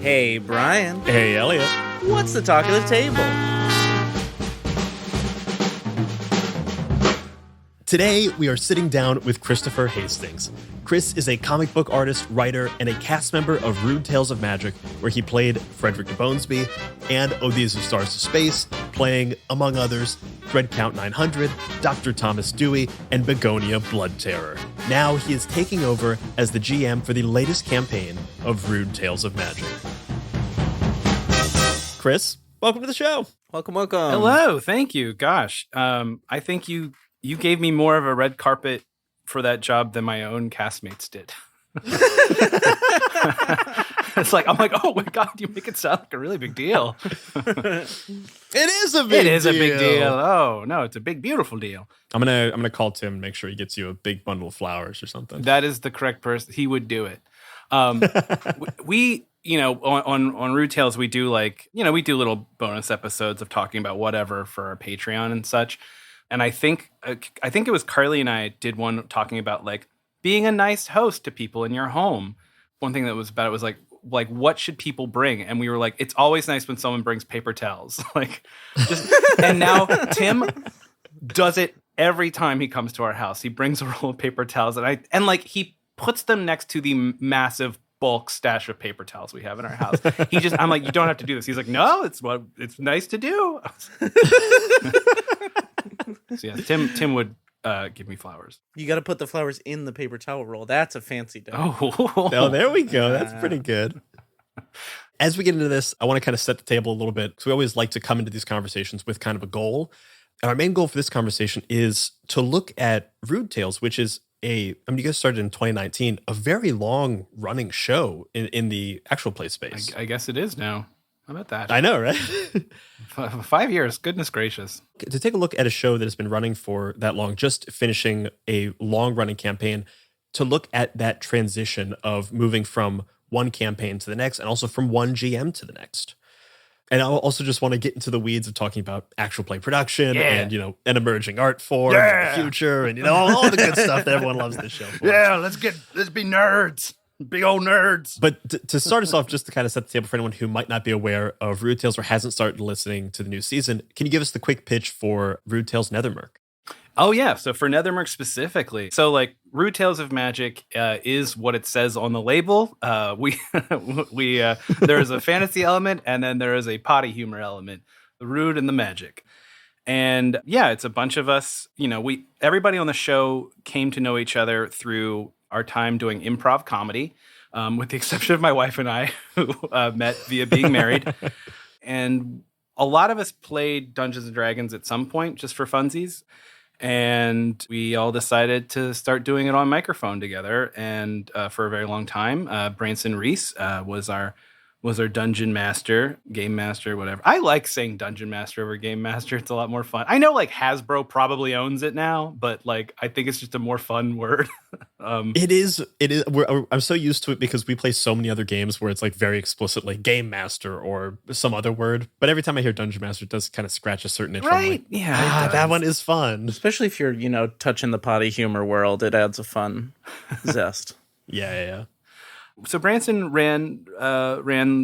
Hey, Brian. Hey, Elliot. What's the talk of the table? Today, we are sitting down with Christopher Hastings. Chris is a comic book artist, writer, and a cast member of Rude Tales of Magic, where he played Frederick de Bonesby and Oh These Are Stars to Space, playing, among others, Thread Count 900, Dr. Thomas Dewey, and Begonia Blood Terror. Now he is taking over as the GM for the latest campaign of Rude Tales of Magic. Chris, welcome to the show. Welcome. Hello, thank you. Gosh, I think you gave me more of a red carpet for that job than my own castmates did. It's like, I'm like, oh my God, you make it sound like a really big deal. It is a big deal. It is a big deal. Oh, no, it's a big, beautiful deal. I'm gonna call Tim and make sure he gets you a big bundle of flowers or something. That is the correct person. He would do it. We on Rude Tales, we do we do little bonus episodes of talking about whatever for our Patreon and such. And I think it was Carly and I did one talking about like being a nice host to people in your home. One thing that was about it was like what should people bring? And we were like, it's always nice when someone brings paper towels. And now Tim does it every time he comes to our house. He brings a roll of paper towels and he puts them next to the massive bulk stash of paper towels we have in our house. I'm like, you don't have to do this. He's like, no, it's nice to do. So yeah, Tim would give me flowers. You got to put the flowers in the paper towel roll. That's a fancy done. Oh, there we go. That's pretty good. As we get into this, I want to kind of set the table a little bit because we always like to come into these conversations with kind of a goal. And our main goal for this conversation is to look at Rude Tales, which is you guys started in 2019, a very long running show in the actual play space. I guess it is now. How about that? I know, right? 5 years. Goodness gracious. To take a look at a show that has been running for that long, just finishing a long running campaign, to look at that transition of moving from one campaign to the next and also from one GM to the next. And I also just want to get into the weeds of talking about actual play production and, an emerging art form in the future and, all the good stuff that everyone loves this show for. Yeah, let's be nerds. Big old nerds. But to start us off, just to kind of set the table for anyone who might not be aware of Rude Tales or hasn't started listening to the new season, can you give us the quick pitch for Rude Tales NETHERMURK? Oh, yeah. So for NETHERMURK specifically, Rude Tales of Magic is what it says on the label. There is a fantasy element, and then there is a potty humor element, the rude and the magic. And yeah, it's a bunch of us. Everybody on the show came to know each other through our time doing improv comedy, with the exception of my wife and I, who met via being married. And a lot of us played Dungeons and Dragons at some point just for funsies. And we all decided to start doing it on microphone together. And for a very long time, Branson Reese was our dungeon master, game master, whatever. I like saying dungeon master over game master. It's a lot more fun. I know Hasbro probably owns it now, but I think it's just a more fun word. It is. I'm so used to it because we play so many other games where it's very explicitly game master or some other word. But every time I hear dungeon master, it does kind of scratch a certain itch. Right? Yeah. That one is fun. Especially if you're, touching the potty humor world, it adds a fun zest. Yeah. So Branson ran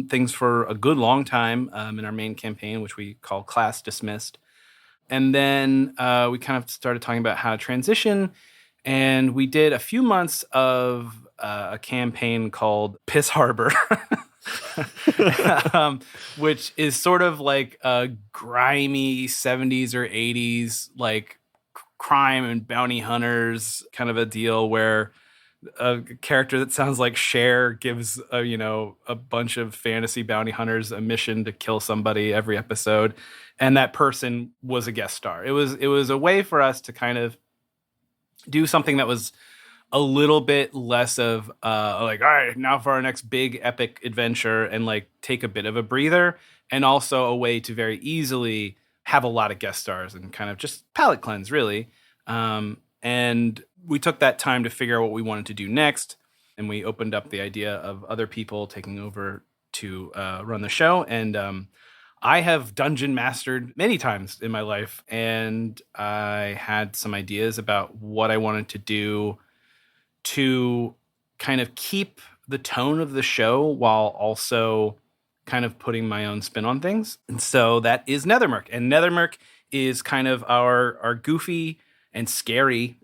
things for a good long time in our main campaign, which we call Class Dismissed. And then we kind of started talking about how to transition. And we did a few months of a campaign called Piss Harbor, which is sort of like a grimy 70s or 80s, crime and bounty hunters kind of a deal where a character that sounds like Cher gives a bunch of fantasy bounty hunters a mission to kill somebody every episode, and that person was a guest star. It was a way for us to kind of do something that was a little bit less of all right, now for our next big epic adventure, and take a bit of a breather, and also a way to very easily have a lot of guest stars and kind of just palate cleanse, really. And we took that time to figure out what we wanted to do next. And we opened up the idea of other people taking over to run the show. And I have dungeon mastered many times in my life. And I had some ideas about what I wanted to do to kind of keep the tone of the show while also kind of putting my own spin on things. And so that is NETHERMURK. And NETHERMURK is kind of our goofy and scary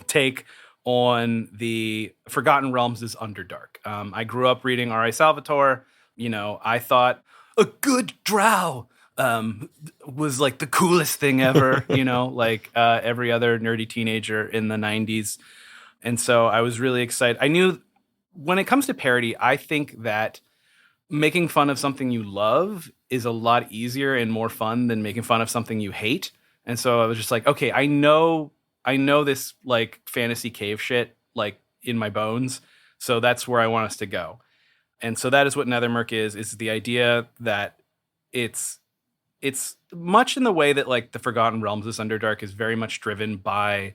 take on the Forgotten Realms' Underdark. I grew up reading R.A. Salvatore. I thought a good drow was like the coolest thing ever, like every other nerdy teenager in the 90s. And so I was really excited. I knew when it comes to parody, I think that making fun of something you love is a lot easier and more fun than making fun of something you hate. And so I was just like, okay, I know this like fantasy cave shit like in my bones. So that's where I want us to go. And so that is what NETHERMURK is the idea that it's much in the way that like the Forgotten Realms, this Underdark is very much driven by,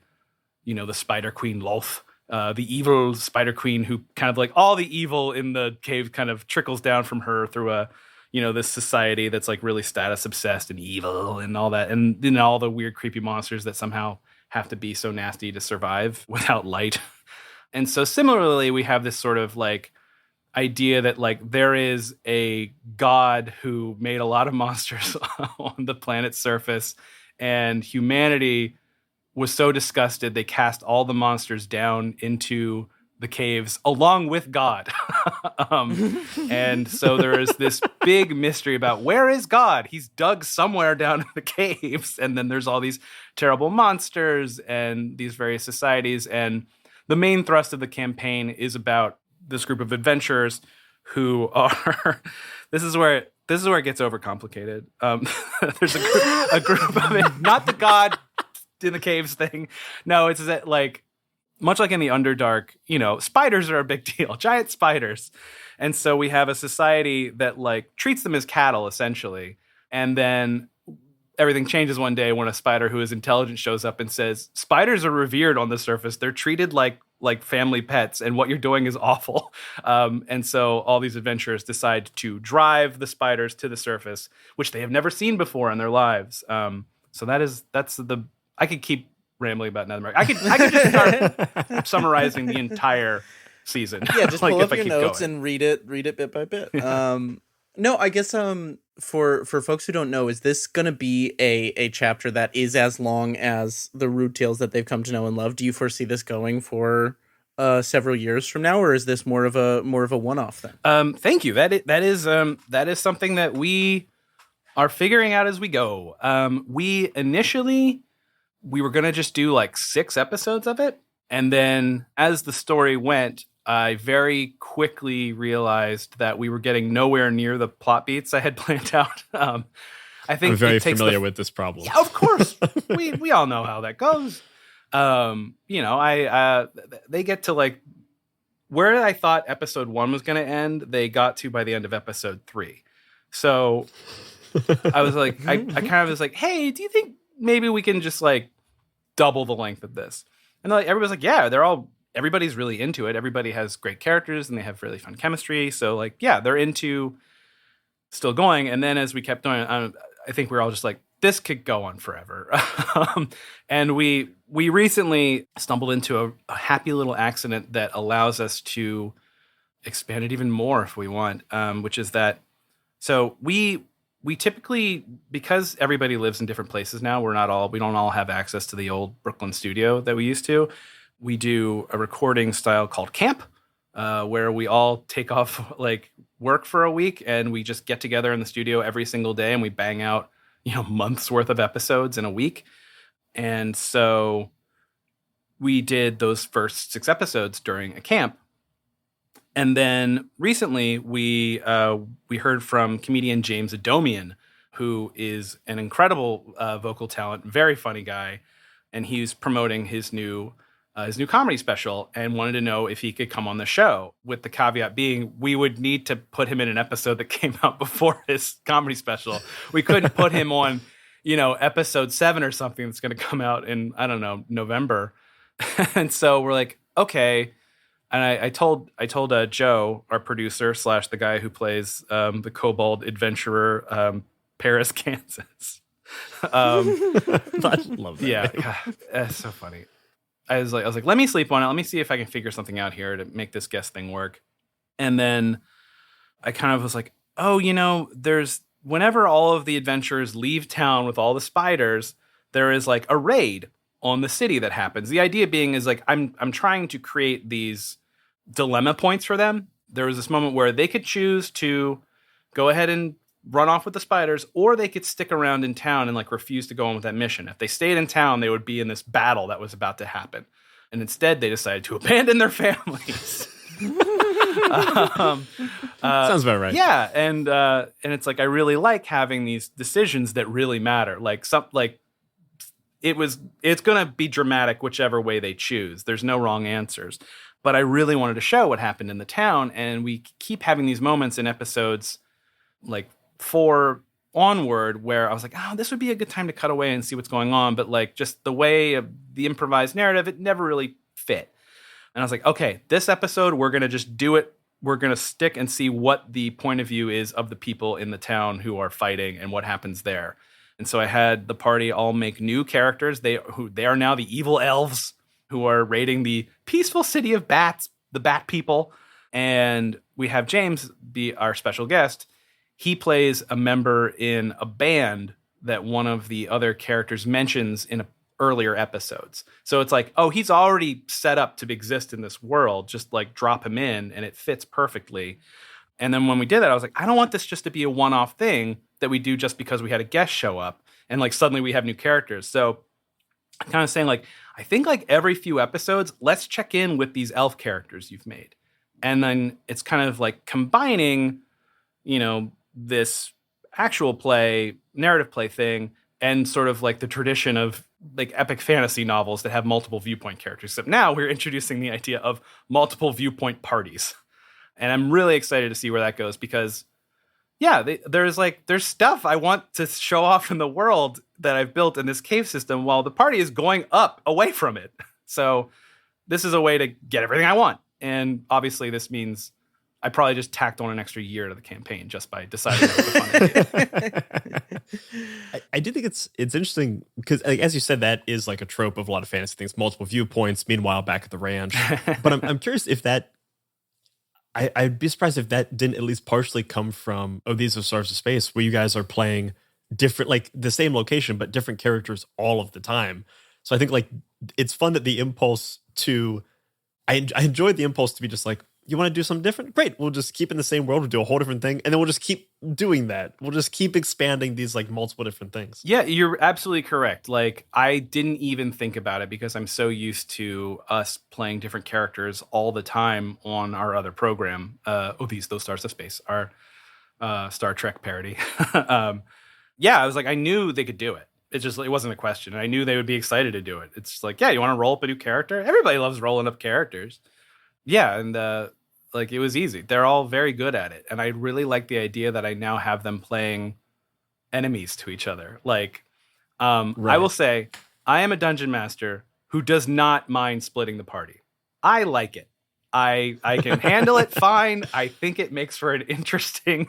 the Spider Queen Lolth, the evil Spider Queen who kind of like all the evil in the cave kind of trickles down from her through this society that's like really status obsessed and evil and all that. And all the weird, creepy monsters that somehow have to be so nasty to survive without light. And so similarly, we have this sort of like idea that like there is a god who made a lot of monsters on the planet's surface, and humanity was so disgusted they cast all the monsters down into the caves along with God. And so there is this big mystery about where is God? He's dug somewhere down in the caves. And then there's all these terrible monsters and these various societies. And the main thrust of the campaign is about this group of adventurers who are this is where it gets overcomplicated. There's a group of it, not the god in the caves thing. No, it's that like much like in the Underdark, spiders are a big deal, giant spiders. And so we have a society that like treats them as cattle essentially. And then everything changes one day when a spider who is intelligent shows up and says, spiders are revered on the surface. They're treated like family pets, and what you're doing is awful. And so all these adventurers decide to drive the spiders to the surface, which they have never seen before in their lives. So I could keep rambling about NETHERMURK. I could just start summarizing the entire season. Yeah, just pull up your notes and read it bit by bit. No, I guess for folks who don't know, is this going to be a chapter that is as long as the Rude Tales that they've come to know and love? Do you foresee this going for several years from now, or is this more of a one-off then? Thank you. That is something that we are figuring out as we go. We were going to just do like 6 episodes of it. And then as the story went, I very quickly realized that we were getting nowhere near the plot beats I had planned out. I think I'm very familiar with this problem. Yeah, of course. we all know how that goes. They get to like where I thought episode 1 was going to end, they got to by the end of episode 3. So I was like, I kind of was like, hey, do you think maybe we can just like double the length of this? And like everybody's like, yeah, everybody's really into it. Everybody has great characters and they have really fun chemistry. So like, yeah, they're into still going. And then as we kept going, I think we were all just like, this could go on forever. And we recently stumbled into a happy little accident that allows us to expand it even more if we want, which is that, so we typically, because everybody lives in different places now, we don't all have access to the old Brooklyn studio that we used to. We do a recording style called camp, where we all take off like work for a week and we just get together in the studio every single day and we bang out, months worth of episodes in a week. And so we did those first 6 episodes during a camp. And then recently we heard from comedian James Adomian, who is an incredible vocal talent, very funny guy. And he's promoting his new comedy special and wanted to know if he could come on the show, with the caveat being we would need to put him in an episode that came out before his comedy special. We couldn't put him on, episode 7 or something that's going to come out in, I don't know, November. And so we're like, okay. And I told Joe, our producer / the guy who plays the kobold adventurer, Paris, Kansas. I love that. Yeah, name. God, that's so funny. I was like, let me sleep on it. Let me see if I can figure something out here to make this guest thing work. And then I kind of was like, oh, there's whenever all of the adventurers leave town with all the spiders, there is like a raid on the city that happens. The idea being is like I'm trying to create these dilemma points for them. There was this moment where they could choose to go ahead and run off with the spiders, or they could stick around in town and like refuse to go on with that mission. If they stayed in town, they would be in this battle that was about to happen. And instead they decided to abandon their families. Sounds about right. Yeah. And it's like, I really like having these decisions that really matter. Like it's going to be dramatic whichever way they choose. There's no wrong answers. But I really wanted to show what happened in the town. And we keep having these moments in episodes like 4 onward where I was like, oh, this would be a good time to cut away and see what's going on. But like just the way of the improvised narrative, it never really fit. And I was like, okay, this episode, we're going to just do it. We're going to stick and see what the point of view is of the people in the town who are fighting and what happens there. And so I had the party all make new characters. They are now the evil elves who are raiding the peaceful city of bats, the bat people. And we have James be our special guest. He plays a member in a band that one of the other characters mentions in earlier episodes. So it's like, oh, he's already set up to exist in this world. Just like drop him in and it fits perfectly. And then when we did that, I was like, I don't want this just to be a one-off thing that we do just because we had a guest show up and like suddenly we have new characters. So I'm kind of saying like, I think like every few episodes, let's check in with these elf characters you've made. And then it's kind of like combining, this actual play, narrative play thing, and sort of like the tradition of like epic fantasy novels that have multiple viewpoint characters. Except now we're introducing the idea of multiple viewpoint parties. And I'm really excited to see where that goes because, yeah, there's stuff I want to show off in the world that I've built in this cave system while the party is going up away from it. So this is a way to get everything I want. And obviously this means I probably just tacked on an extra year to the campaign just by deciding that was a fun idea. I do think it's interesting because, like, as you said, that is like a trope of a lot of fantasy things, multiple viewpoints. Meanwhile, back at the ranch. But I'm curious if that, I'd be surprised if that didn't at least partially come from, oh, these are Stars of Space, where you guys are playing different, like the same location, but different characters all of the time. So I think like it's fun that the impulse to, I enjoyed the impulse to be just like, you want to do something different? Great. We'll just keep in the same world. We'll do a whole different thing. And then we'll just keep doing that. We'll just keep expanding these like multiple different things. Yeah, you're absolutely correct. Like I didn't even think about it because I'm so used to us playing different characters all the time on our other program. Those Stars of Space, our Star Trek parody. Yeah, I was like, I knew they could do it. It wasn't a question. And I knew they would be excited to do it. It's just like, yeah, you want to roll up a new character? Everybody loves rolling up characters. Yeah, and like it was easy. They're all very good at it. And I really like the idea that I now have them playing enemies to each other. Like, right. I will say, I am a dungeon master who does not mind splitting the party. I like it. I can handle it fine. I think it makes for an interesting,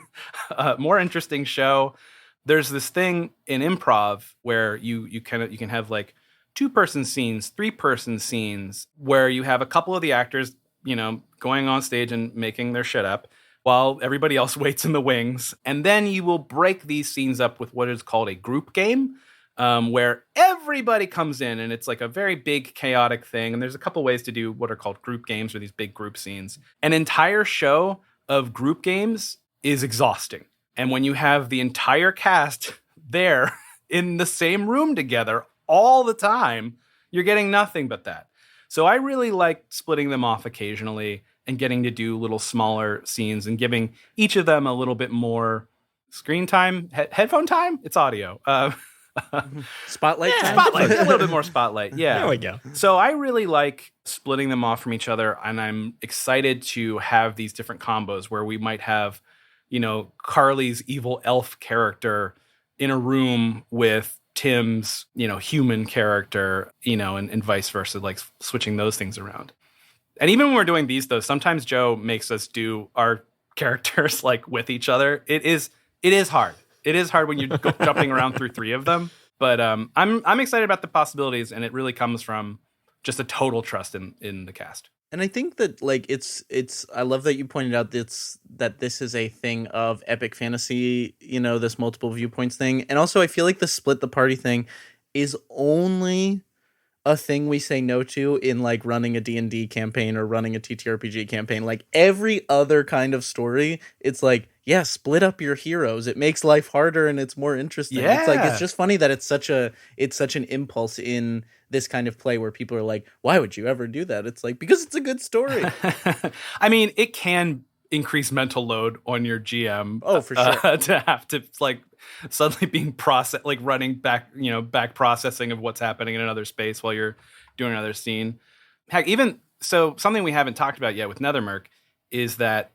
more interesting show. There's this thing in improv where you can have like 2-person scenes, 3-person scenes, where you have a couple of the actors, going on stage and making their shit up while everybody else waits in the wings. And then you will break these scenes up with what is called a group game, where everybody comes in and it's like a very big chaotic thing. And there's a couple ways to do what are called group games or these big group scenes. An entire show of group games is exhausting. And when you have the entire cast there in the same room together all the time, you're getting nothing but that. So I really like splitting them off occasionally and getting to do little smaller scenes and giving each of them a little bit more screen time, headphone time. It's audio. Spotlight time. Spotlight. A little bit more spotlight. Yeah. There we go. So I really like splitting them off from each other. And I'm excited to have these different combos where we might have, Carly's evil elf character in a room with Tim's, human character, and vice versa, like switching those things around. And even when we're doing these, though, sometimes Joe makes us do our characters like with each other. It is hard. It is hard when you're jumping around through 3 of them. But I'm excited about the possibilities, and it really comes from just a total trust in the cast. And I think that like it's I love that you pointed out that this is a thing of epic fantasy, this multiple viewpoints thing. And also I feel like the split the party thing is only a thing we say no to in like running a D&D campaign or running a TTRPG campaign. Like every other kind of story, it's like, yeah, split up your heroes. It makes life harder and it's more interesting. Yeah. It's like, it's just funny that it's such an impulse in this kind of play where people are like, why would you ever do that? It's like, because it's a good story. I mean, it can increase mental load on your GM. Oh, for sure. To have to like suddenly being running back, back processing of what's happening in another space while you're doing another scene. Heck, even so, something we haven't talked about yet with NETHERMURK is that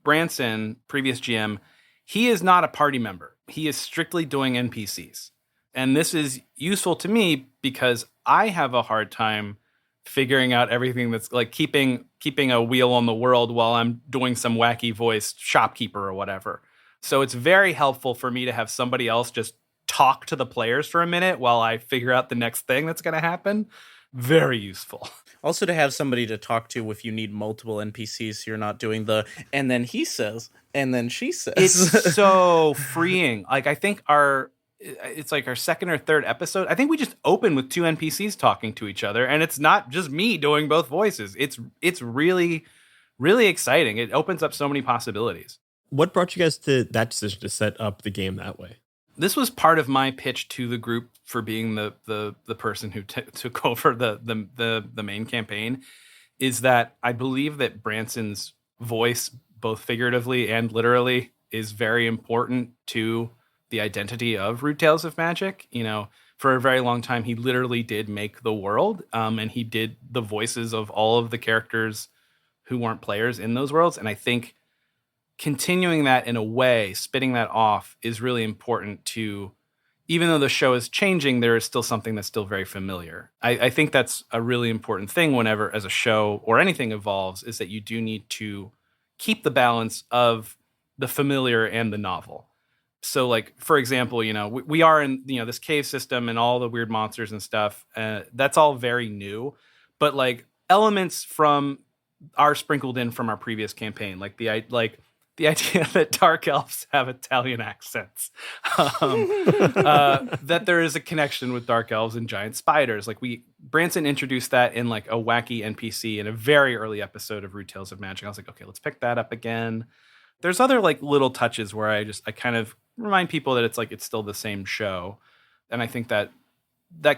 Branson, previous GM, he is not a party member. He is strictly doing NPCs. And this is useful to me because I have a hard time figuring out everything that's like keeping a wheel on the world while I'm doing some wacky voiced shopkeeper or whatever. So it's very helpful for me to have somebody else just talk to the players for a minute while I figure out the next thing that's going to happen. Very useful. Also to have somebody to talk to if you need multiple NPCs, so you're not doing and then he says, and then she says. It's so freeing. Like I think it's like our second or third episode. I think we just open with two NPCs talking to each other, and it's not just me doing both voices. It's really, really exciting. It opens up so many possibilities. What brought you guys to that decision to set up the game that way? This was part of my pitch to the group for being the person who took over the main campaign, is that I believe that Branson's voice, both figuratively and literally, is very important to the identity of Rude Tales of Magic. For a very long time, he literally did make the world, and he did the voices of all of the characters who weren't players in those worlds. And I think continuing that in a way, spitting that off, is really important to, even though the show is changing, there is still something that's still very familiar. I think that's a really important thing whenever, as a show or anything evolves, is that you do need to keep the balance of the familiar and the novel. So, like, for example, we are in, this cave system and all the weird monsters and stuff. That's all very new. But, like, elements are sprinkled in from our previous campaign. Like, the idea that dark elves have Italian accents. That there is a connection with dark elves and giant spiders. Like, Branson introduced that in, like, a wacky NPC in a very early episode of Rude Tales of Magic. I was like, okay, let's pick that up again. There's other, like, little touches where I kind of remind people that it's still the same show. And I think that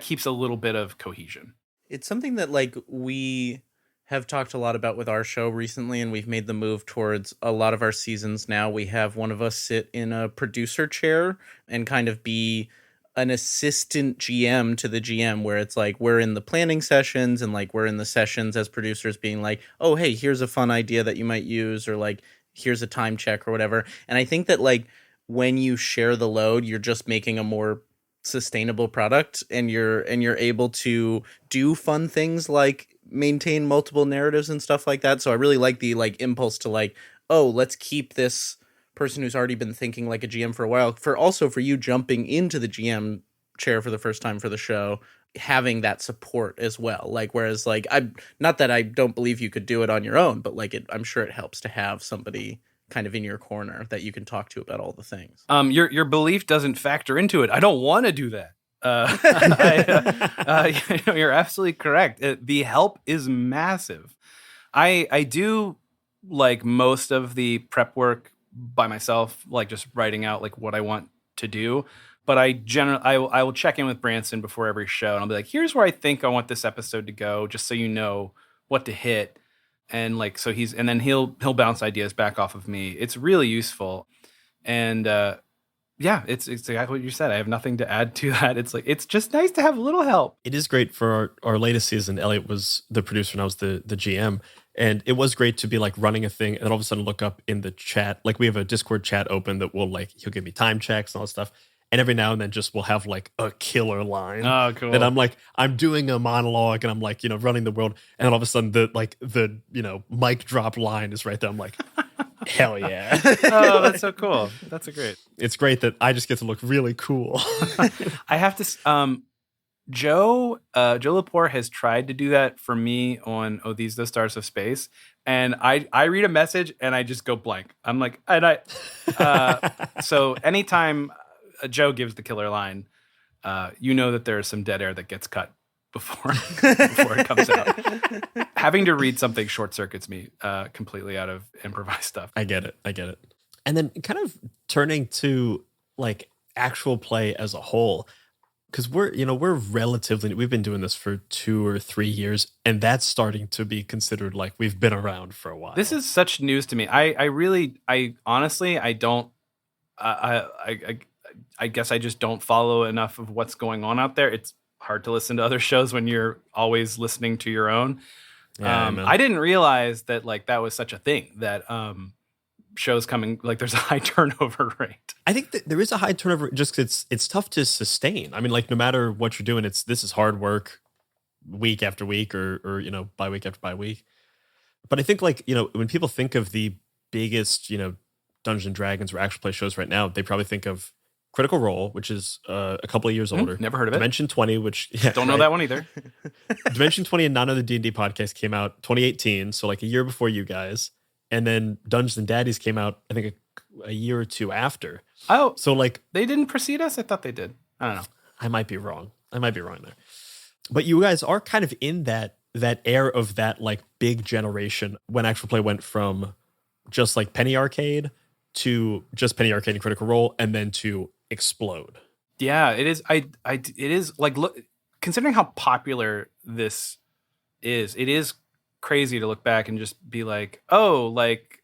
keeps a little bit of cohesion. It's something that like we have talked a lot about with our show recently, and we've made the move towards a lot of our seasons now. We have one of us sit in a producer chair and kind of be an assistant GM to the GM, where it's like we're in the planning sessions and like we're in the sessions as producers being like, oh, hey, here's a fun idea that you might use, or like, here's a time check or whatever. And I think that like when you share the load, you're just making a more sustainable product, and you're able to do fun things like maintain multiple narratives and stuff like that. So I really like the like impulse to like, oh, let's keep this person who's already been thinking like a GM for a while, for you jumping into the GM chair for the first time for the show, having that support as well. Like, whereas like, I'm not that I don't believe you could do it on your own, but like I'm sure it helps to have somebody kind of in your corner that you can talk to about all the things. Your belief doesn't factor into it. I don't want to do that. You're absolutely correct. The help is massive. I do like most of the prep work by myself, like just writing out like what I want to do. But I will check in with Branson before every show, and I'll be like, here's where I think I want this episode to go, just so you know what to hit. And like, so then he'll bounce ideas back off of me. It's really useful. And yeah, it's exactly what you said. I have nothing to add to that. It's like, it's just nice to have a little help. It is great for our latest season. Elliot was the producer and I was the GM. And it was great to be like running a thing and then all of a sudden look up in the chat. Like we have a Discord chat open that will like, he'll give me time checks and all that stuff. And every now and then just we'll have like a killer line. Oh, cool. And I'm like, I'm doing a monologue and I'm like, running the world. And all of a sudden the mic drop line is right there. I'm like, hell yeah. Oh, that's so cool. That's great. It's great that I just get to look really cool. I have to, Joe Lepore has tried to do that for me on Oh These the Stars of Space, and I read a message and I just go blank. I'm like, so anytime Joe gives the killer line, you know that there's some dead air that gets cut before it comes out. Having to read something short circuits me completely out of improvised stuff. I get it. And then kind of turning to like actual play as a whole, because we've been doing this for 2 or 3 years, and that's starting to be considered like we've been around for a while. This is such news to me. I honestly don't. I guess I just don't follow enough of what's going on out there. It's hard to listen to other shows when you're always listening to your own. Yeah, I didn't realize that like that was such a thing, that shows coming, like there's a high turnover rate. I think that there is a high turnover just because it's tough to sustain. I mean, like no matter what you're doing, this is hard work week after week or by week after by week. But I think like, when people think of the biggest, Dungeons and Dragons or actual play shows right now, they probably think of Critical Role, which is a couple of years older. Never heard of it. Dimension 20, which don't know that one either. Dimension 20 and Not Another D&D podcast came out 2018, so like a year before you guys. And then Dungeons and Daddies came out, I think, a year or two after. Oh, so like they didn't precede us? I thought they did. I don't know. I might be wrong there. But you guys are kind of in that era of that like big generation when actual play went from just like Penny Arcade to just Penny Arcade and Critical Role, and then to explode. Yeah, it is. It is like, look, considering how popular this is, it is crazy to look back and just be like, oh, like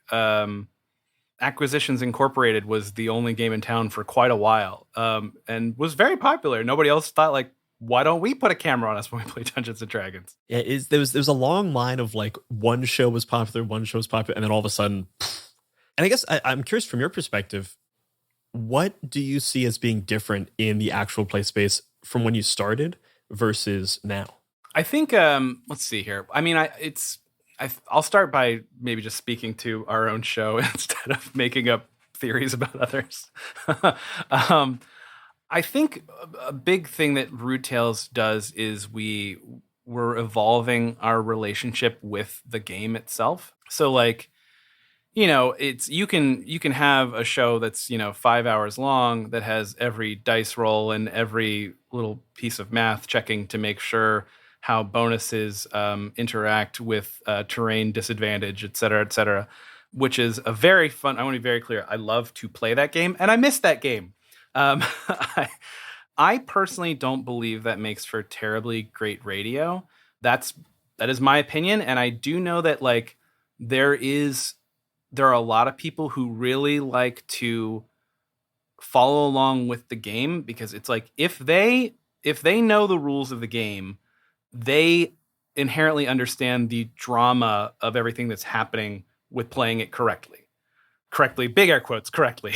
Acquisitions Incorporated was the only game in town for quite a while, and was very popular. Nobody else thought like, why don't we put a camera on us when we play Dungeons and Dragons? Yeah, there was a long line of like one show was popular, and then all of a sudden. And I guess I'm curious from your perspective, what do you see as being different in the actual play space from when you started versus now? I think, let's see here. I mean, I'll start by maybe just speaking to our own show instead of making up theories about others. I think a big thing that Rude Tales does is we're evolving our relationship with the game itself. So like, it's you can have a show that's 5 hours long that has every dice roll and every little piece of math checking to make sure how bonuses interact with terrain disadvantage, et cetera, which is a very fun. I want to be very clear. I love to play that game, and I miss that game. I personally don't believe that makes for terribly great radio. That is my opinion, and I do know that like there are a lot of people who really like to follow along with the game, because it's like if they know the rules of the game, they inherently understand the drama of everything that's happening with playing it correctly, big air quotes, correctly.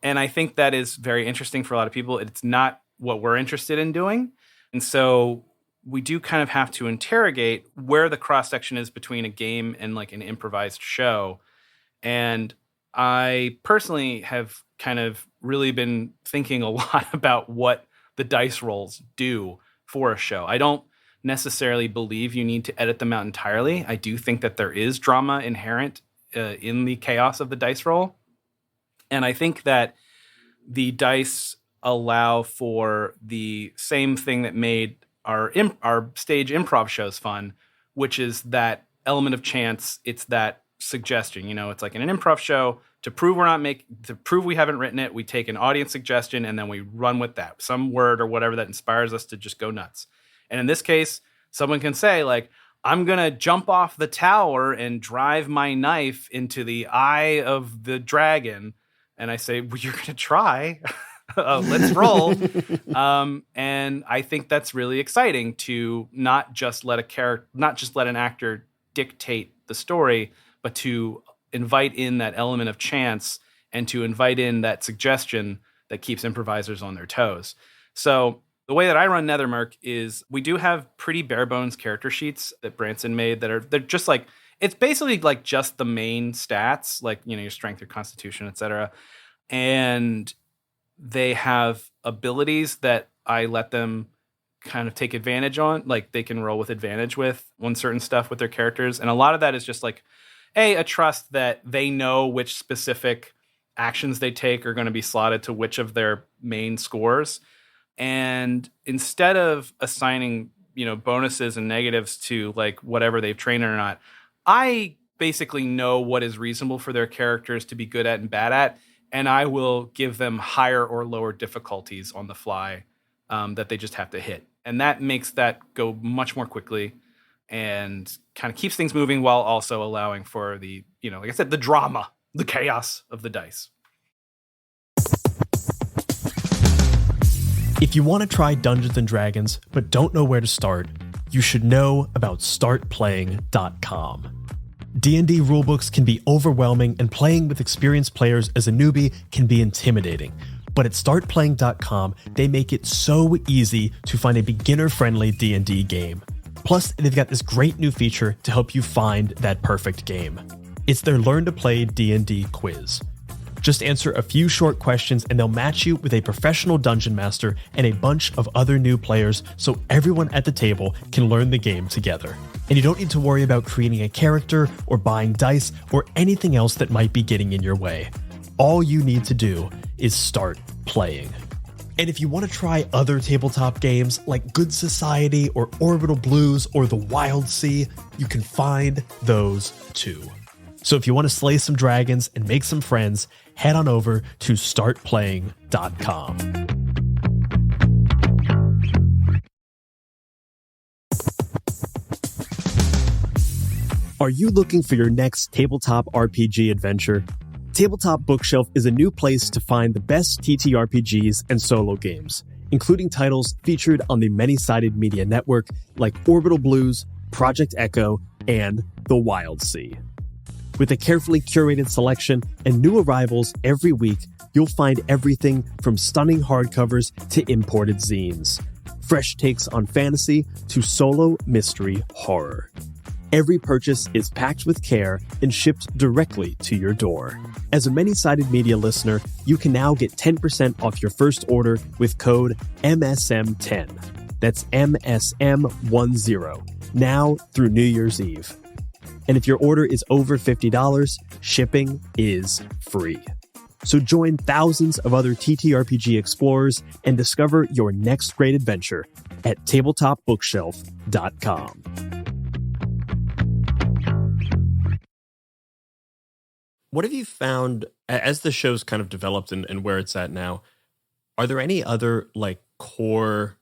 And I think that is very interesting for a lot of people. It's not what we're interested in doing. And so we do kind of have to interrogate where the cross-section is between a game and like an improvised show. And I personally have kind of really been thinking a lot about what the dice rolls do for a show. I don't necessarily believe you need to edit them out entirely. I do think that there is drama inherent in the chaos of the dice roll. And I think that the dice allow for the same thing that made our stage improv shows fun, which is that element of chance. It's that suggestion. It's like in an improv show, to prove we haven't written it, we take an audience suggestion and then we run with that, some word or whatever that inspires us to just go nuts. And in this case, someone can say like, I'm going to jump off the tower and drive my knife into the eye of the dragon. And I say, well, you're going to try. Let's roll. And I think that's really exciting to not just let an actor dictate the story, but to invite in that element of chance and to invite in that suggestion that keeps improvisers on their toes. So the way that I run NETHERMURK is we do have pretty bare bones character sheets that Branson made they're just like, it's basically like just the main stats, like, your strength, your constitution, etc. And they have abilities that I let them kind of take advantage on. Like they can roll with advantage with on certain stuff with their characters. And a lot of that is just like, a trust that they know which specific actions they take are going to be slotted to which of their main scores. And instead of assigning, bonuses and negatives to like whatever they've trained or not, I basically know what is reasonable for their characters to be good at and bad at. And I will give them higher or lower difficulties on the fly that they just have to hit. And that makes that go much more quickly and kind of keeps things moving while also allowing for the, like I said, the drama, the chaos of the dice. If you want to try Dungeons & Dragons but don't know where to start, you should know about startplaying.com. D&D rulebooks can be overwhelming, and playing with experienced players as a newbie can be intimidating. But at startplaying.com, they make it so easy to find a beginner-friendly D&D game. Plus, they've got this great new feature to help you find that perfect game. It's their Learn to Play D&D quiz. Just answer a few short questions and they'll match you with a professional dungeon master and a bunch of other new players so everyone at the table can learn the game together. And you don't need to worry about creating a character or buying dice or anything else that might be getting in your way. All you need to do is start playing. And if you want to try other tabletop games like Good Society or Orbital Blues or The Wild Sea, you can find those too. So if you want to slay some dragons and make some friends, head on over to startplaying.com. Are you looking for your next tabletop RPG adventure? Tabletop Bookshelf is a new place to find the best TTRPGs and solo games, including titles featured on the Many-Sided Media Network like Orbital Blues, Project Echo, and The Wild Sea. With a carefully curated selection and new arrivals every week, you'll find everything from stunning hardcovers to imported zines. Fresh takes on fantasy to solo mystery horror. Every purchase is packed with care and shipped directly to your door. As a Many-Sided Media listener, you can now get 10% off your first order with code MSM10. That's MSM10, now through New Year's Eve. And if your order is over $50, shipping is free. So join thousands of other TTRPG explorers and discover your next great adventure at tabletopbookshelf.com. What have you found as the show's kind of developed and where it's at now? Are there any other core,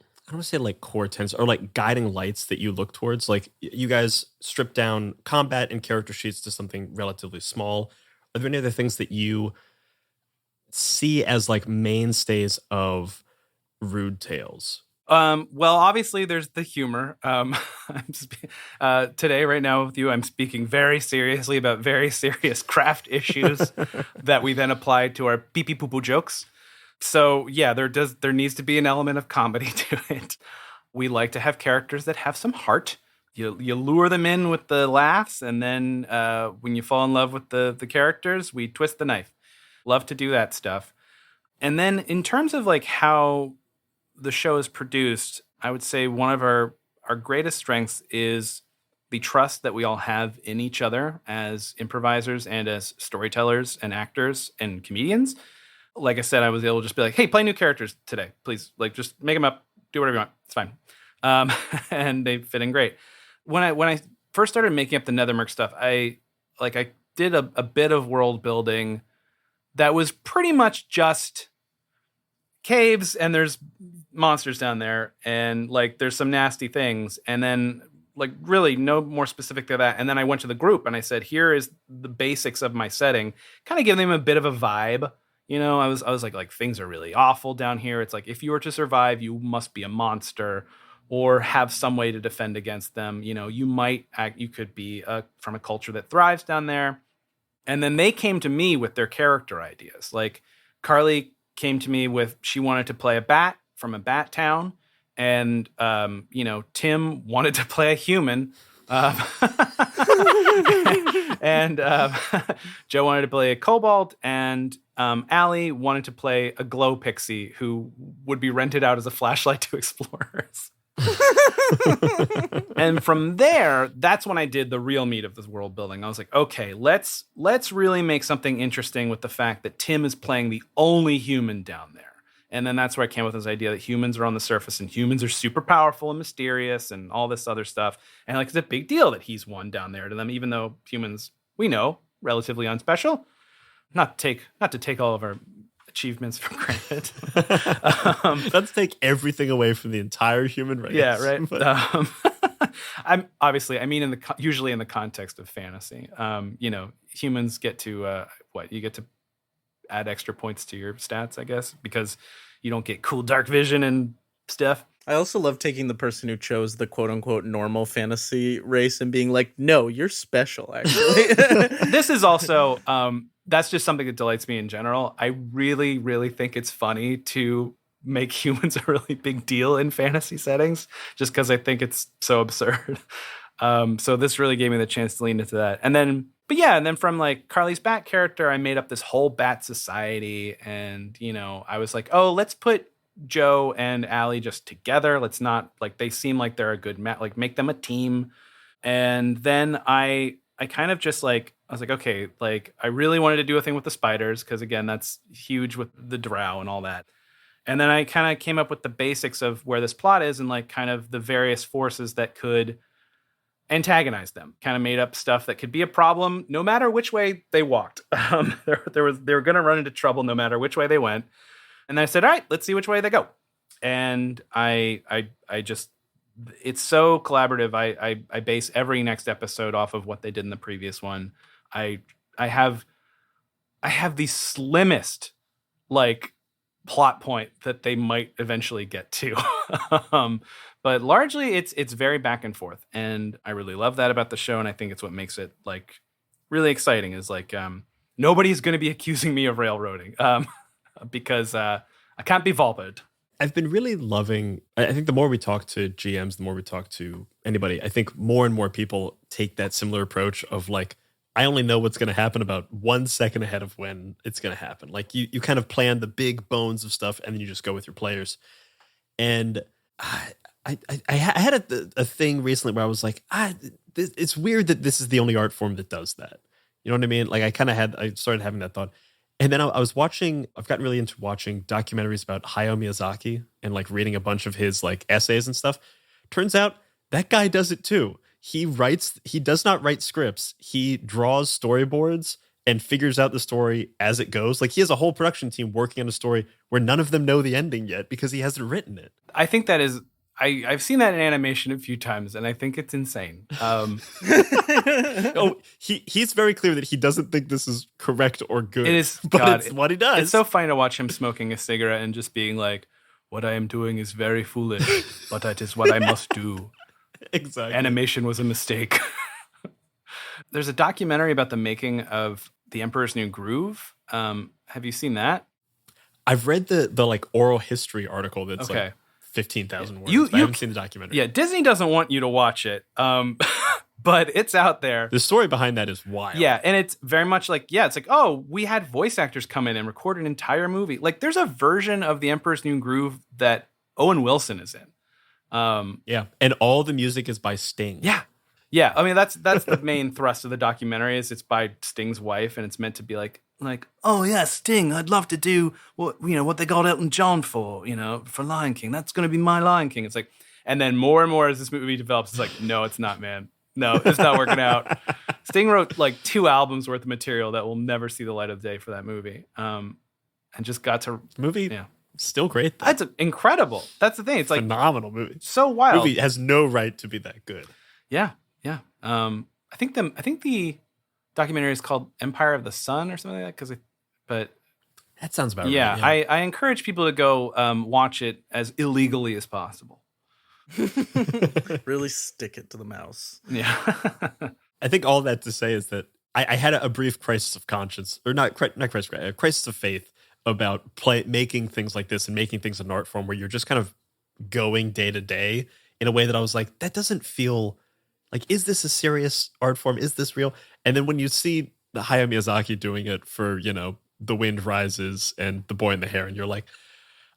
I don't want to say core tenets or guiding lights that you look towards? Like you guys strip down combat and character sheets to something relatively small. Are there any other things that you see as mainstays of Rude Tales? Well, obviously there's the humor. Today, right now with you, I'm speaking very seriously about very serious craft issues that we then apply to our pee-pee poo-poo jokes. So yeah, there needs to be an element of comedy to it. We like to have characters that have some heart. You lure them in with the laughs, and then when you fall in love with the characters, we twist the knife. Love to do that stuff. And then in terms of how the show is produced, I would say one of our greatest strengths is the trust that we all have in each other as improvisers and as storytellers and actors and comedians. Like I said, I was able to just be like, hey, play new characters today, please. Just make them up, do whatever you want. It's fine. And they fit in great. When I first started making up the NETHERMURK stuff, I did a bit of world building that was pretty much just caves and there's monsters down there and there's some nasty things, and then really no more specific to that. And then I went to the group and I said, here is the basics of my setting, kind of give them a bit of a vibe. I was like things are really awful down here. It's if you were to survive, you must be a monster or have some way to defend against them. You could be from a culture that thrives down there. And then they came to me with their character ideas. Carly came to me with, she wanted to play a bat from a bat town. And, Tim wanted to play a human. And Joe wanted to play a kobold, and Allie wanted to play a glow pixie who would be rented out as a flashlight to explorers. And from there, that's when I did the real meat of this world building. I was like, okay, let's really make something interesting with the fact that Tim is playing the only human down there. And then that's where I came with this idea that humans are on the surface and humans are super powerful and mysterious and all this other stuff. And like, it's a big deal that he's one down there to them, even though humans, we know, relatively unspecial. Not to take all of our achievements for granted. Let's take everything away from the entire human race. Yeah, right. I'm obviously, I mean, usually in the context of fantasy, humans get to you get to add extra points to your stats, I guess, because you don't get cool dark vision and stuff. I also love taking the person who chose the quote unquote normal fantasy race and being like, no, you're special, actually. This is also, that's just something that delights me in general. I really, really think it's funny to make humans a really big deal in fantasy settings, just because I think it's so absurd. So this really gave me the chance to lean into that. And then from like Carly's Bat character, I made up this whole Bat society. And, I was like, oh, let's put Joe and Allie just together. Let's not, like, they seem like they're a good match, like make them a team. And then I kind of just like, I was like, okay, like I really wanted to do a thing with the spiders, because again, that's huge with the drow and all that. And then I kind of came up with the basics of where this plot is and like kind of the various forces that could antagonize them. Kind of made up stuff that could be a problem no matter which way they walked. They were going to run into trouble no matter which way they went. And then I said, all right, let's see which way they go. And I just, it's so collaborative. I base every next episode off of what they did in the previous one. I have the slimmest like plot point that they might eventually get to. But largely it's very back and forth. And I really love that about the show. And I think it's what makes it like really exciting is like, nobody's going to be accusing me of railroading because I can't be Volped. I've been really loving, I think the more we talk to GMs, the more we talk to anybody, I think more and more people take that similar approach of like, I only know what's going to happen about 1 second ahead of when it's going to happen. Like you kind of plan the big bones of stuff and then you just go with your players. And I had a thing recently where I was like, it's weird that this is the only art form that does that. You know what I mean? Like I started having that thought. And then I've gotten really into watching documentaries about Hayao Miyazaki and like reading a bunch of his like essays and stuff. Turns out that guy does it too. He does not write scripts. He draws storyboards and figures out the story as it goes. Like he has a whole production team working on a story where none of them know the ending yet because he hasn't written it. I think that is, I've seen that in animation a few times and I think it's insane. He's very clear that he doesn't think this is correct or good. It is, but it's what he does. It's so funny to watch him smoking a cigarette and just being like, what I am doing is very foolish, but it is what I must do. Exactly. Animation was a mistake. There's a documentary about the making of The Emperor's New Groove. Have you seen that? I've read the like oral history article that's like 15,000 words. I haven't seen the documentary. Yeah, Disney doesn't want you to watch it, but it's out there. The story behind that is wild. Yeah, and it's very much like, it's like, oh, we had voice actors come in and record an entire movie. Like, there's a version of The Emperor's New Groove that Owen Wilson is in. And all the music is by Sting. Yeah. I mean, that's the main thrust of the documentary is it's by Sting's wife, and it's meant to be like, oh yeah, Sting, I'd love to do what they got Elton John for Lion King. That's going to be my Lion King. It's like, and then more and more as this movie develops, it's like, no, it's not, man. No, it's not working out. Sting wrote like 2 albums worth of material that will never see the light of day for that movie. And just got to movie. Yeah. Still great though. That's incredible. That's the thing. It's like phenomenal movie. So wild. Movie has no right to be that good. Yeah. I think the documentary is called Empire of the Sun or something like that. But that sounds about right. Yeah. I encourage people to go watch it as illegally as possible. Really stick it to the mouse. Yeah. I think all that to say is that I had a brief crisis of conscience, or not crisis, a crisis of faith about making things like this and making things an art form where you're just kind of going day to day in a way that I was like, that doesn't feel Like, is this a serious art form? Is this real? And then when you see Hayao Miyazaki doing it for, The Wind Rises and The Boy in the Hair, and you're like,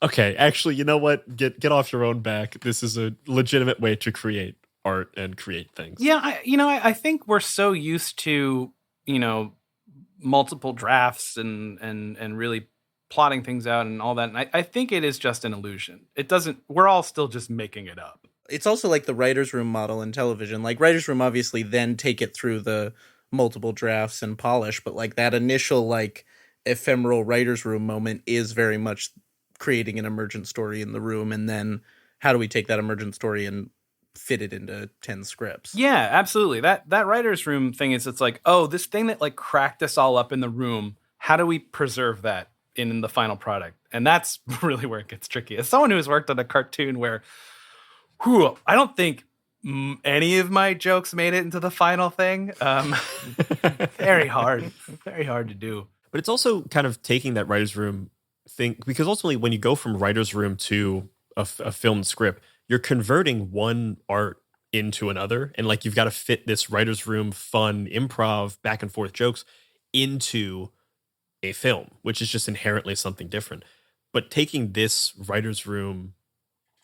okay, actually, you know what? Get off your own back. This is a legitimate way to create art and create things. Yeah, I think we're so used to, multiple drafts and really plotting things out and all that. And I think it is just an illusion. We're all still just making it up. It's also like the writer's room model in television. Like, writer's room obviously then take it through the multiple drafts and polish, but like that initial like ephemeral writer's room moment is very much creating an emergent story in the room, and then how do we take that emergent story and fit it into 10 scripts? Yeah, absolutely. That writer's room thing is, it's like, oh, this thing that like cracked us all up in the room, how do we preserve that in the final product? And that's really where it gets tricky. As someone who's worked on a cartoon where I don't think any of my jokes made it into the final thing. Very hard to do. But it's also kind of taking that writer's room thing, because ultimately when you go from writer's room to a filmed script, you're converting one art into another. And like, you've got to fit this writer's room, fun, improv, back and forth jokes into a film, which is just inherently something different. But taking this writer's room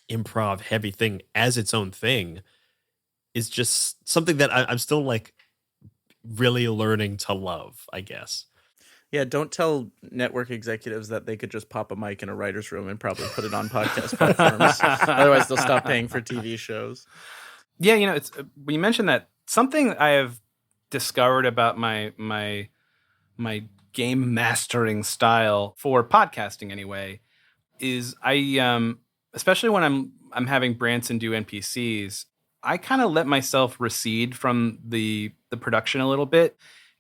improv heavy thing as its own thing is just something that I'm still like really learning to love, I guess. Yeah, don't tell network executives that they could just pop a mic in a writer's room and probably put it on podcast platforms. Otherwise, they'll stop paying for TV shows. Yeah, it's when you mentioned that, something I have discovered about my game mastering style for podcasting anyway is I especially when I'm having Branson do NPCs, I kind of let myself recede from the production a little bit,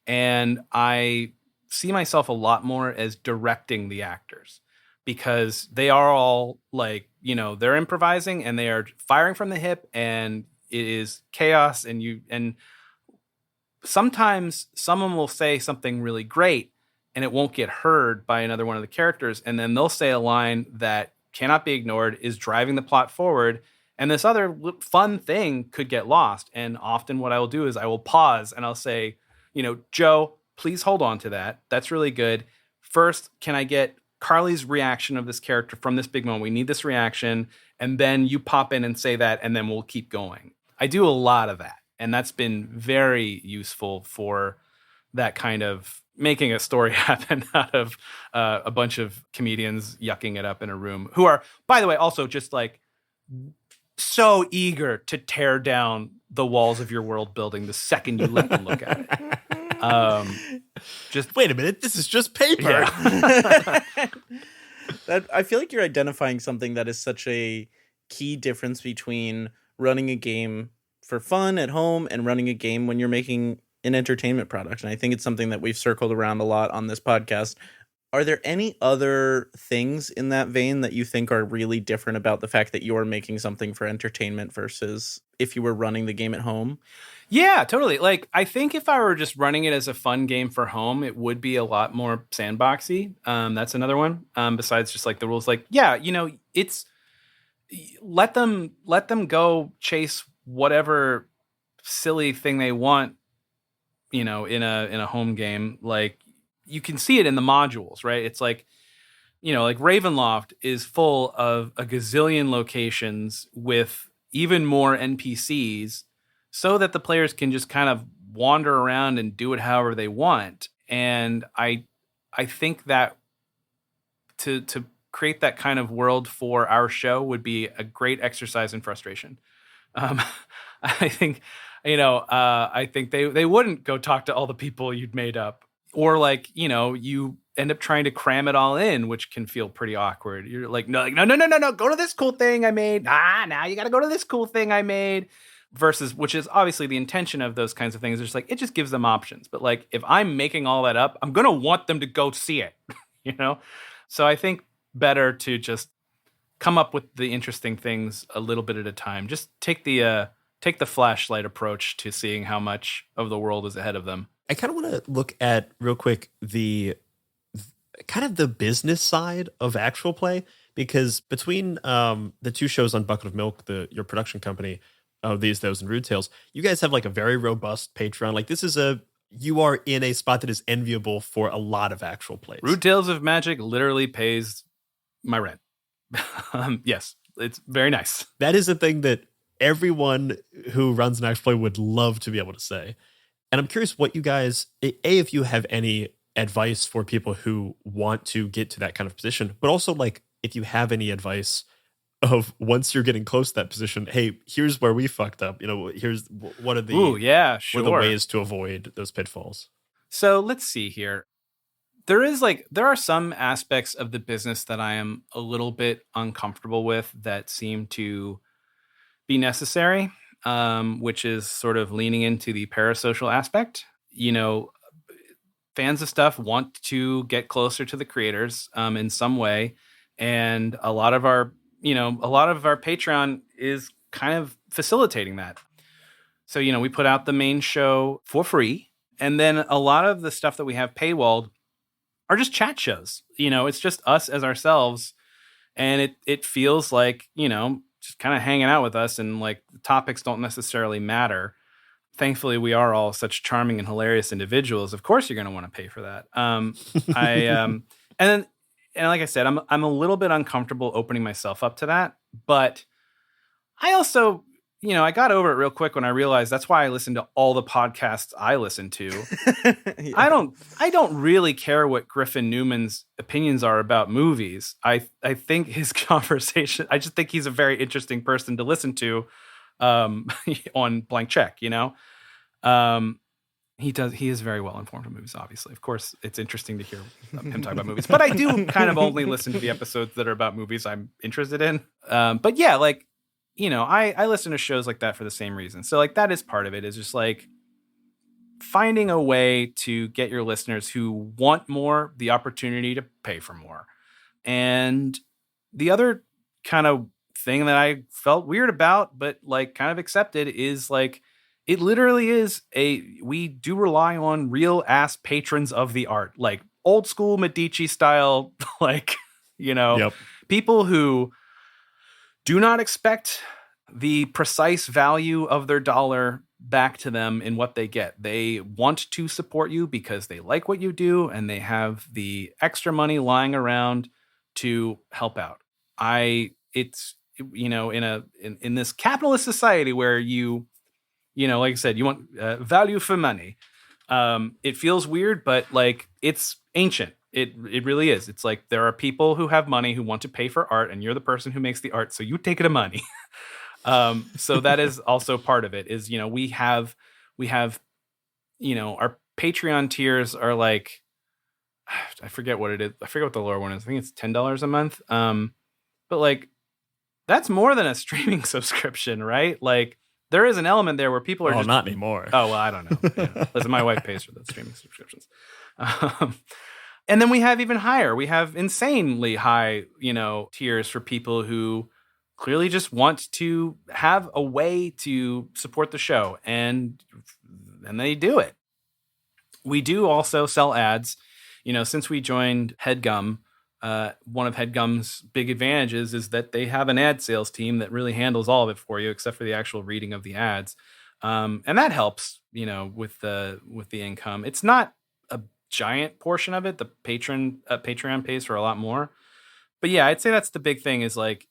and I see myself a lot more as directing the actors, because they are all like, they're improvising and they are firing from the hip, and it is chaos. And sometimes someone will say something really great and it won't get heard by another one of the characters. And then they'll say a line that cannot be ignored, is driving the plot forward. And this other fun thing could get lost. And often what I will do is I will pause and I'll say, Joe, please hold on to that. That's really good. First, can I get Carly's reaction of this character from this big moment? We need this reaction. And then you pop in and say that, and then we'll keep going. I do a lot of that. And that's been very useful for that kind of making a story happen out of a bunch of comedians yucking it up in a room, who are, by the way, also just like so eager to tear down the walls of your world building the second you let them look at it. Just wait a minute, this is just paper. Yeah. I feel like you're identifying something that is such a key difference between running a game for fun at home and running a game when you're making an entertainment product. And I think it's something that we've circled around a lot on this podcast. Are there any other things in that vein that you think are really different about the fact that you're making something for entertainment versus if you were running the game at home? Yeah, totally. Like, I think if I were just running it as a fun game for home, it would be a lot more sandboxy. That's another one. Besides just like the rules, like, yeah, it's let them go chase whatever silly thing they want, in a home game. Like, you can see it in the modules, right? It's like, like Ravenloft is full of a gazillion locations with even more NPCs, so that the players can just kind of wander around and do it however they want. And I think that to create that kind of world for our show would be a great exercise in frustration. I think, I think they wouldn't go talk to all the people you'd made up, or like, you end up trying to cram it all in, which can feel pretty awkward. You're like, no, go to this cool thing I made. Now you got to go to this cool thing I made. Versus, which is obviously the intention of those kinds of things. It's like, it just gives them options. But like, if I'm making all that up, I'm going to want them to go see it, So I think better to just come up with the interesting things a little bit at a time. Just take the flashlight approach to seeing how much of the world is ahead of them. I kind of want to look at real quick the kind of the business side of actual play, because between the two shows on Bucket of Milk, your production company, These, Those, and Rude Tales, you guys have like a very robust Patreon. Like you are in a spot that is enviable for a lot of actual plays. Rude Tales of Magic literally pays my rent. Yes, it's very nice. That is a thing that everyone who runs an actual play would love to be able to say. And I'm curious what you guys, if you have any advice for people who want to get to that kind of position, but also like if you have any advice of once you're getting close to that position, hey, here's where we fucked up. Here's what are the what are the ways to avoid those pitfalls. So let's see here. There are some aspects of the business that I am a little bit uncomfortable with that seem to be necessary, which is sort of leaning into the parasocial aspect. Fans of stuff want to get closer to the creators in some way, and a lot of our Patreon is kind of facilitating that. So we put out the main show for free, and then a lot of the stuff that we have paywalled are just chat shows. It's just us as ourselves, and it feels like just kind of hanging out with us, and like the topics don't necessarily matter. Thankfully, we are all such charming and hilarious individuals. Of course, you're going to want to pay for that. And like I said, I'm a little bit uncomfortable opening myself up to that, but I also, I got over it real quick when I realized that's why I listen to all the podcasts I listen to. Yeah. I don't really care what Griffin Newman's opinions are about movies. I think his conversation, I just think he's a very interesting person to listen to on Blank Check, He is very well informed on movies, obviously. Of course, it's interesting to hear him talk about movies. But I do kind of only listen to the episodes that are about movies I'm interested in. But yeah, like, I listen to shows like that for the same reason. So like that is part of it, is just like finding a way to get your listeners who want more the opportunity to pay for more. And the other kind of thing that I felt weird about, but like kind of accepted, is like, it literally is we do rely on real ass patrons of the art, like old school Medici style, like, Yep. People who do not expect the precise value of their dollar back to them in what they get. They want to support you because they like what you do, and they have the extra money lying around to help out. It's in this capitalist society where like I said, you want value for money. It feels weird, but like it's ancient. It really is. It's like there are people who have money who want to pay for art, and you're the person who makes the art, so you take it of money. So that is also part of it. Is we have our Patreon tiers are like, I forget what it is. I forget what the lower one is. I think it's $10 a month. But like that's more than a streaming subscription, right? Like there is an element there where people are just not anymore. Oh, well, I don't know. Yeah. Listen, my wife pays for the streaming subscriptions. And then we have even higher. We have insanely high, tiers for people who clearly just want to have a way to support the show, and they do it. We do also sell ads. Since we joined HeadGum, one of HeadGum's big advantages is that they have an ad sales team that really handles all of it for you, except for the actual reading of the ads. And that helps, with the income. It's not a giant portion of it. The Patreon pays for a lot more. But yeah, I'd say that's the big thing, is like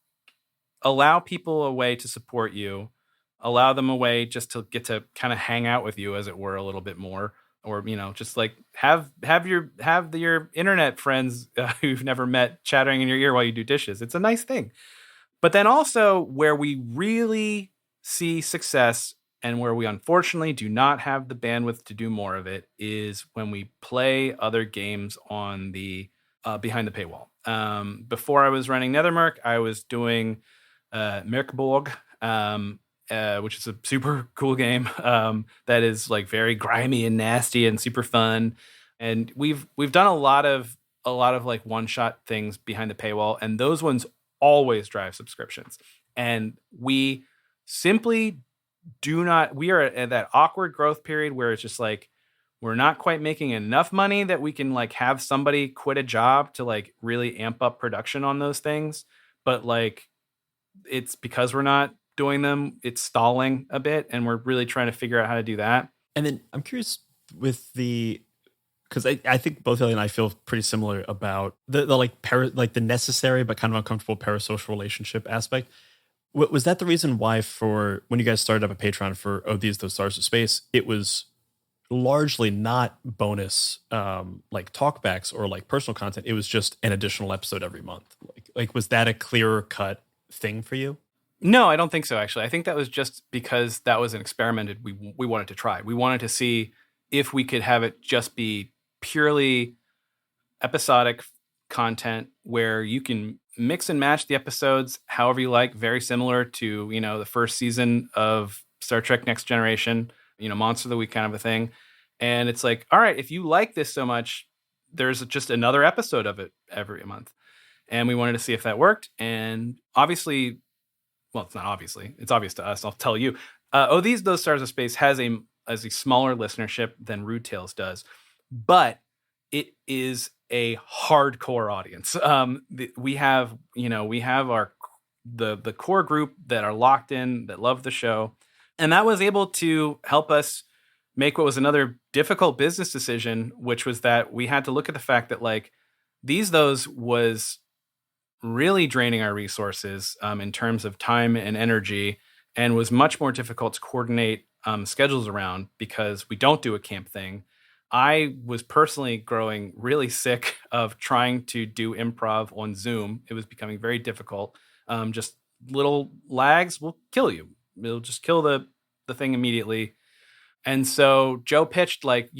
allow people a way to support you, allow them a way just to get to kind of hang out with you, as it were, a little bit more. Or, just like have your internet friends who've never met chattering in your ear while you do dishes. It's a nice thing. But then also where we really see success, and where we unfortunately do not have the bandwidth to do more of it, is when we play other games on the behind the paywall. Before I was running NETHERMURK, I was doing Merkborg, which is a super cool game that is like very grimy and nasty and super fun. And we've done a lot of like one-shot things behind the paywall, and those ones always drive subscriptions. And we simply we are at that awkward growth period where it's just like we're not quite making enough money that we can like have somebody quit a job to like really amp up production on those things. But like it's because we're not doing them, it's stalling a bit, and we're really trying to figure out how to do that. And then I'm curious with because I think both Ellie and I feel pretty similar about the like the necessary but kind of uncomfortable parasocial relationship aspect. Was that the reason why for when you guys started up a Patreon for These Those Stars of Space, it was largely not bonus like talkbacks or like personal content? It was just an additional episode every month. Like was that a clearer cut thing for you? No, I don't think so, actually. I think that was just because that was an experiment we wanted to try. We wanted to see if we could have it just be purely episodic content where you can mix and match the episodes however you like, very similar to, the first season of Star Trek Next Generation, Monster of the Week kind of a thing. And it's like, all right, if you like this so much, there's just another episode of it every month. And we wanted to see if that worked. And obviously, well, it's not obviously, it's obvious to us. I'll tell you. Those Stars of Space has a smaller listenership than Rude Tales does, but it is a hardcore audience. We have our the core group that are locked in, that love the show, and that was able to help us make what was another difficult business decision, which was that we had to look at the fact that like those was really draining our resources in terms of time and energy, and was much more difficult to coordinate schedules around because we don't do a camp thing. I was personally growing really sick of trying to do improv on Zoom. It was becoming very difficult. Just little lags will kill you. It'll just kill the thing immediately. And so Joe pitched like,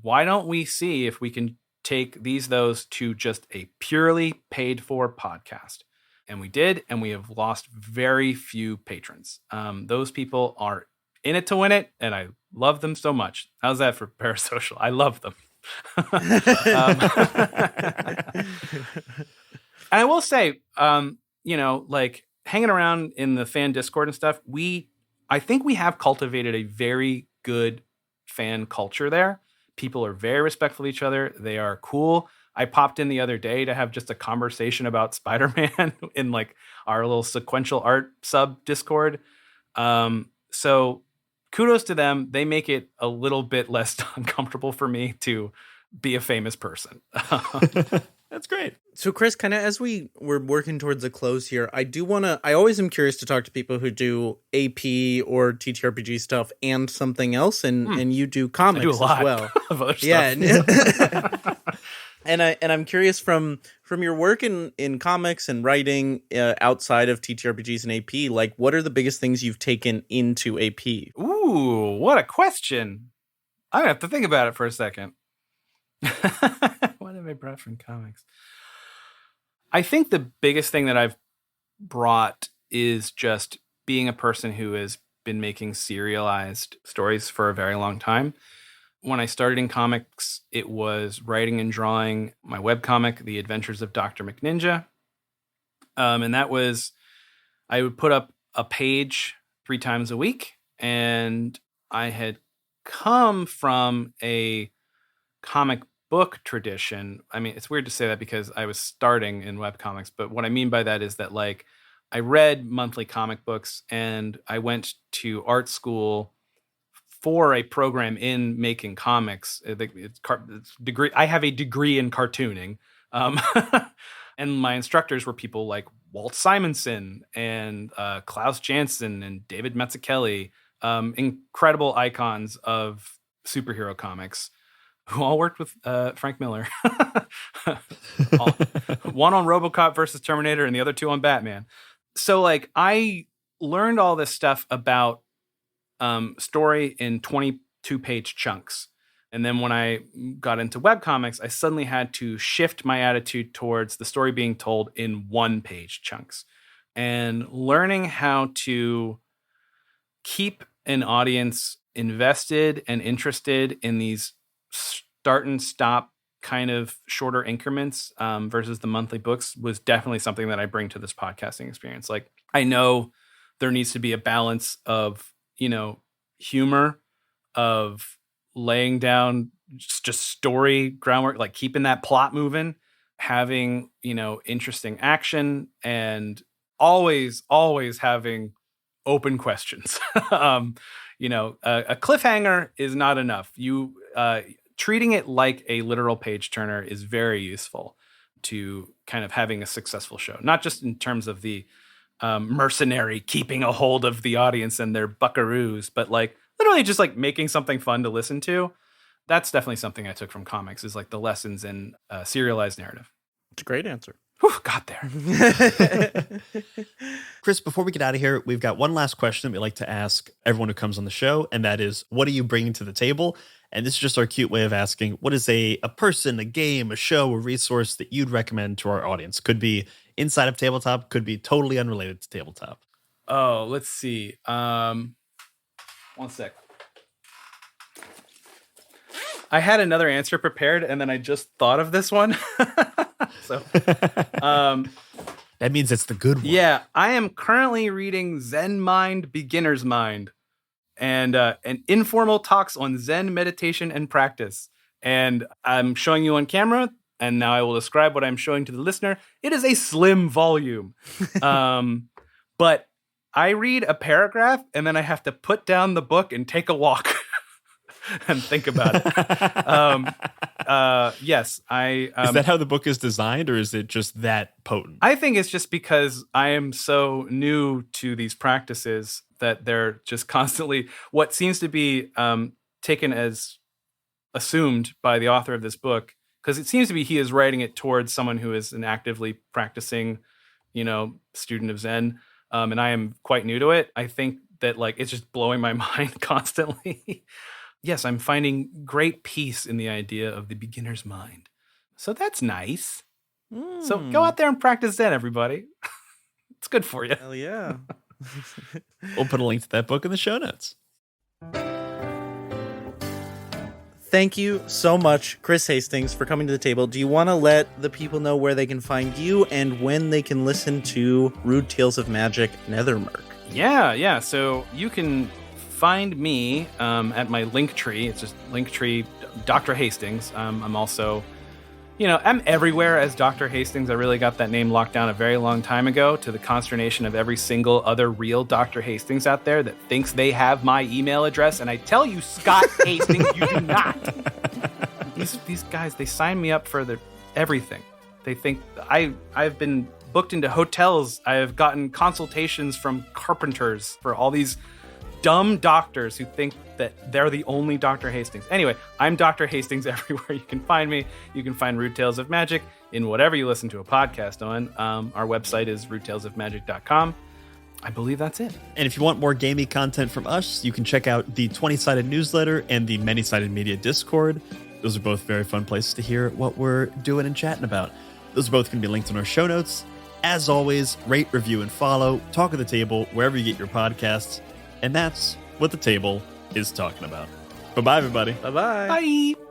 why don't we see if we can take those to just a purely paid for podcast? And we did, and we have lost very few patrons. Those people are in it to win it, and I love them so much. How's that for parasocial? I love them. And I will say, like hanging around in the fan Discord and stuff, I think we have cultivated a very good fan culture there. People are very respectful of each other. They are cool. I popped in the other day to have just a conversation about Spider-Man in like our little sequential art sub Discord. So kudos to them. They make it a little bit less uncomfortable for me to be a famous person. That's great. So Chris, kind of as we're working towards a close here, I always am curious to talk to people who do AP or TTRPG stuff and something else. And you do comics I do a lot as well. Of other stuff. Yeah. And I'm curious from your work in comics and writing outside of TTRPGs and AP, like what are the biggest things you've taken into AP? Ooh, what a question. I have to think about it for a second. What have I brought from comics? I think the biggest thing that I've brought is just being a person who has been making serialized stories for a very long time. When I started in comics, it was writing and drawing my webcomic, The Adventures of Dr. McNinja. And that was, I would put up a page 3 times a week. And I had come from a comic book tradition. I mean, it's weird to say that because I was starting in webcomics, but what I mean by that is that like I read monthly comic books and I went to art school for a program in making comics. It's degree. I have a degree in cartooning. And my instructors were people like Walt Simonson and Klaus Janson and David Mazzucchelli, incredible icons of superhero comics who all worked with Frank Miller. One on RoboCop versus Terminator and the other 2 on Batman. So like I learned all this stuff about story in 22-page chunks. And then when I got into webcomics, I suddenly had to shift my attitude towards the story being told in 1-page chunks and learning how to keep an audience invested and interested in these start and stop kind of shorter increments versus the monthly books was definitely something that I bring to this podcasting experience. Like I know there needs to be a balance of, humor, of laying down just story groundwork, like keeping that plot moving, having, interesting action, and always having open questions. A cliffhanger is not enough. Treating it like a literal page turner is very useful to kind of having a successful show, not just in terms of the mercenary keeping a hold of the audience and their buckaroos, but like literally just like making something fun to listen to. That's definitely something I took from comics, is like the lessons in serialized narrative. It's a great answer. Whew, got there. Chris, before we get out of here, we've got one last question we like to ask everyone who comes on the show, and that is, what are you bringing to the table? And this is just our cute way of asking, what is a person, a game, a show, a resource that you'd recommend to our audience? Could be inside of tabletop, could be totally unrelated to tabletop. Oh, let's see. 1 sec. I had another answer prepared, and then I just thought of this one. So, that means it's the good one. Yeah, I am currently reading Zen Mind, Beginner's Mind, and informal talks on Zen meditation and practice. And I'm showing you on camera, and now I will describe what I'm showing to the listener. It is a slim volume, but I read a paragraph, and then I have to put down the book and take a walk. And think about it. Yes, is that how the book is designed, or is it just that potent? I think it's just because I am so new to these practices that they're just constantly what seems to be taken as assumed by the author of this book, because it seems to be he is writing it towards someone who is an actively practicing, student of Zen, and I am quite new to it. I think that like it's just blowing my mind constantly. Yes, I'm finding great peace in the idea of the beginner's mind. So that's nice. So go out there and practice Zen, everybody. It's good for you. Hell yeah. We'll put a link to that book in the show notes. Thank you so much, Chris Hastings, for coming to the table. Do you want to let the people know where they can find you and when they can listen to Rude Tales of Magic NETHERMURK? Yeah. So you can find me at my Linktree. It's just Linktree, Dr. Hastings. I'm also, I'm everywhere as Dr. Hastings. I really got that name locked down a very long time ago, to the consternation of every single other real Dr. Hastings out there that thinks they have my email address. And I tell you, Scott Hastings, you do not. These guys, they sign me up for everything. They think I've been booked into hotels. I have gotten consultations from carpenters for all these dumb doctors who think that they're the only Dr. Hastings. Anyway, I'm Dr. Hastings everywhere you can find me. You can find Rude Tales of Magic in whatever you listen to a podcast on. Our website is rudetalesofmagic.com. I believe that's it. And if you want more gaming content from us, you can check out the 20-sided newsletter and the Many-Sided Media Discord. Those are both very fun places to hear what we're doing and chatting about. Those are both going to be linked in our show notes. As always, rate, review, and follow. Talk at the Table wherever you get your podcasts. And that's what the table is talking about. Bye-bye, everybody. Bye-bye. Bye.